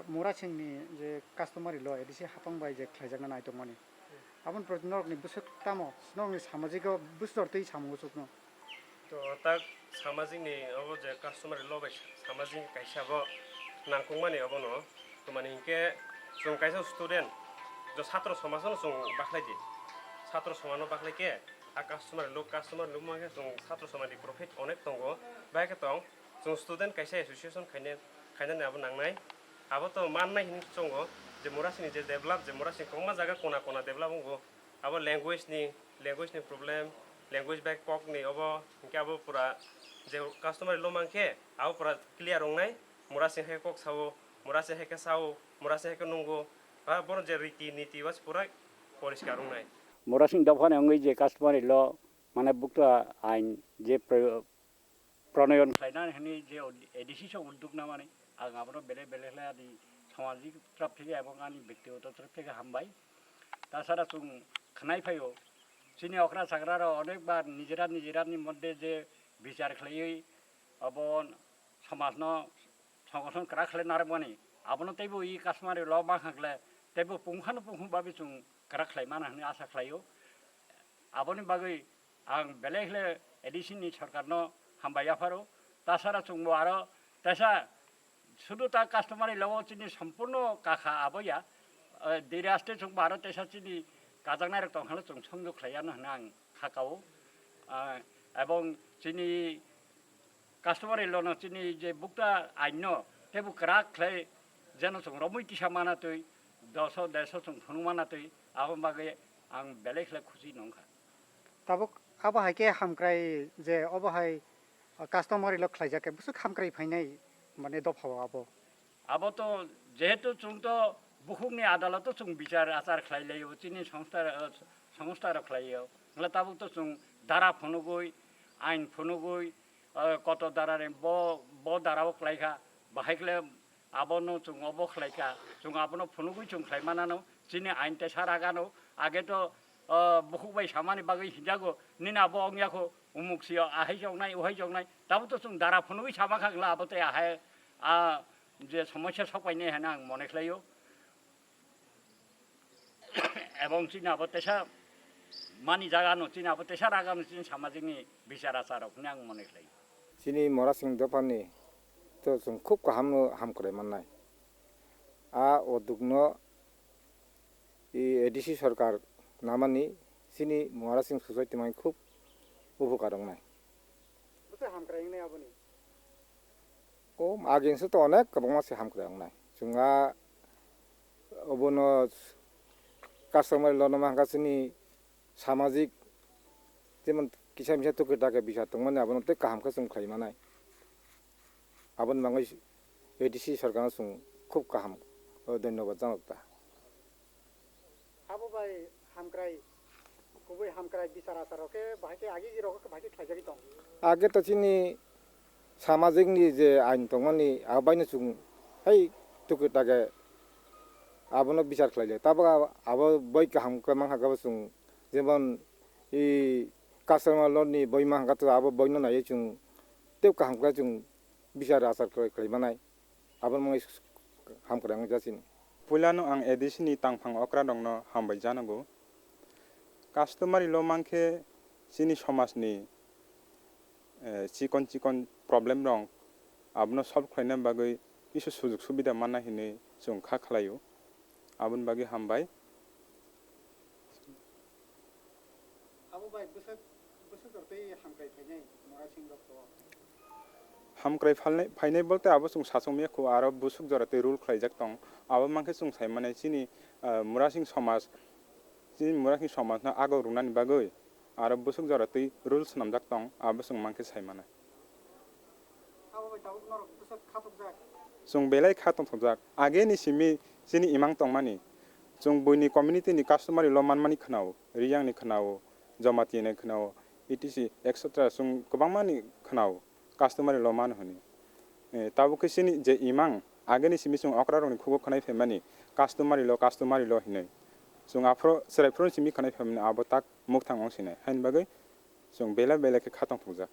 Murachingni je customary law edisi hapangbai je khlaijagna nai tongmani abon protnorni busuk tamo snongni samajiko bustortei samugusukno তো তাক সামাজিকনি of যে customer লবাই সামাজিক কাইসাব নাংকুমানি অবনো তো মানে ইনকে जों কাইসা স্টুডেন্ট যে ছাত্র সমাজনো जों বাখলাইদি ছাত্র সমাজনো বাখলাইকে आ কাস্টমার লুক মাকে जों ছাত্র সমাজनि प्रफिट अनेक दङ बायके दं जों स्टुडेन्ट काइसा एसोसिएशन खायने आबो नांनाय आबो तो माननाय हिन दङ जे मुरासिनि जे डेभलप जे मुरासिनि कोमा जागा कोना कोना डेभलप दङ आबो ল্যাঙ্গুয়েজनि प्रॉब्लेम ল্যাঙ্গুয়েজ बैक पकनि अब इनके आबो पूरा जे कास्टमार लो मांके आबो पूरा क्लियर होंनाय मुरासि हे कक सावो मुरासि हे के सावो मुरासि हे के नंगो बा बर जे रीति नीति वास पूरा परिष्कार होंनाय मुरासिं दफाने अंगै जे कास्टमार लो माने बुकता आइन जे प्रणयन खायनानै हनि जे एडिसि सो उद्योग ना माने आं आबो बेले बेले आदि सामाजिक तरफ থেকে এবং आंनि ব্যক্তিগত तरफ থেকে हामबाय ताछाड़ा जों खानाय फायो চিনি অকরা সাগরার অনেকবার নিজেরানি মধ্যে যে বিচার খাইयै অবন সমাজন সংগঠন করা খালে নারবানি আবনো তাইবো ই কাশ্মারে ল মা খাগলে তাইবো পুংখানো পুংবাবি जों করা খাই মান होननानै आसा खालायो आबोनि बागै आं बेलेगले एडिसिनि सरकारनो हामबायाफारो ताछाड़ा जों आरो तासा শুধু তা কাস্টমারি লও চিনি সম্পূর্ণ কাখা আবয়া দেরাস্তে जों भारत तासा চিনি 가장나를 동안을 좀 성격해야는 하는 가까워 এবং যিনি কাস্টমারের লোন যিনি যে বুকটা আইন তেবু ক্রাকলে যেন जों রমৈতি সামানাতই 100 जों ফনুমানাতই আবন বাগে आं बेलेगले खुसि नंखा tabuk abahai ke hamkrai je obahai customary lo khlaijake busuk hamkrai phainai mane dophaw abo তো যেহেতু जों তো बुहुमनि आदालत जों बिचार आचार खालायलायो चिनि संस्था खालायो नला ताबो तो जों दारा फनुगै आइन फनुगै कत दारारे ब दाराव खालायखा बाहायखले आबनो जों अब खालायखा जों आबनो फनुगै जों खालायमानानो चिनि आइन ते सारागानो आगे तो बुहुबाय सामानि बागै हिजागो निना अब अंगियाखो उमुकसियो आहाय जौनाय उहाय जौनाय ताबो तो जों दारा फनुगै सामा खागला आबते आहाय जे समस्या सफायनाय हाना आं मने खालायो এবং চিনি আবতেসা মানি জাগানো চিনি আবতেসা রাগানো চিনি সামাজিকনি বিচার আচারক আং মনে খাই চিনি মরাসিং দফানি তো जों খুব গাহামनो हामख्राय माननाय आ उद्योगनो एडिसि सरकार नामानि चिनि मरासिं सोसाइटि माय खूब उपकार होनाय बुसे हामख्रायनाय आबोनि ओ आगेंसो तो अनेक गोबां मासे हामख्राय होनाय जोंहा अबनो কাস্টমার লোন মাহাসিনি সামাজিক যেমন কিসা মিসা তোকে টাকা বিষা তোমার আবন তো কাহামকে जों খাইমানাय আবন বাঙাই এডিসি সরকার जों খুব কাহাম ধন্যবাদ জানাতা আবো ভাই হামক্রাই গুबै হামক্রাই বিচার আচারকে বাহাকে আগে গিরক বাহাকে খাইজাগি দं আগে তো চিনি সামাজিকনি যে আইন দंमानि আবাইनो जों हाय তোকে টাকা आबनो बिचार खालायले ताबो आबो बै गाहाम कमां हागाबो जों जेमन इ कास्टमार लोननि बै माहागाथ आबो बैनो नायै जों तेव गाहामखा जों बिचार आचार खालायमानाय आबो मय हामख्राय जासिन पुलानो आं एडिसिनि तांफां अक्रा दंनो हामबाय जानांगौ कास्टमारि लो मांखे सिनि समाजनि चिकन प्रब्लेम दं आबनो सल्व खालायनो बागै किसु सुजुग सुबिदा मानना हिनै जों खा खालायो आबन बागे हामबाय आबो भाई बुसे जरतै हामख्राय फायनाय मरासिं दफो हामख्राय फायनाय बोलते आबो जों सासंमियाखौ आरो बुसुक जरतै रुल खालायजाक दं आबो मांखे जों सायमाने सिनि मुरासिं समाज ना आगो रुनानि बागै आरो बुसुक जरतै रुल्स नामजाक दं आबो जों मांखे सायमाने आबो भाई दाबो नर बुसे खाथक जाक जों बेलाय खाथं थजाक आगे नि सिमि सिनि इमां तंमानि जों बयनि कम्युनिटिनि कास्टमारि ल मानमानि खनाव रियांनि खनाव जमातिनि खनाव इटिसि एक्सेट्रा जों गोबां मानि खनाव कास्टमारि ल मान होनि ताबो किसिनि जे इमां आगे नि सिमि जों अक्रा रंनि खुगो खनाय फेमानि कास्टमारि ल हिनै जों आफ्रो सेरायफ्रो सिमि खनाय फेमानि आबो ताक मुख थांगाव सिनाय हाइन बागै जों बेला बेलाके खाथं थजाक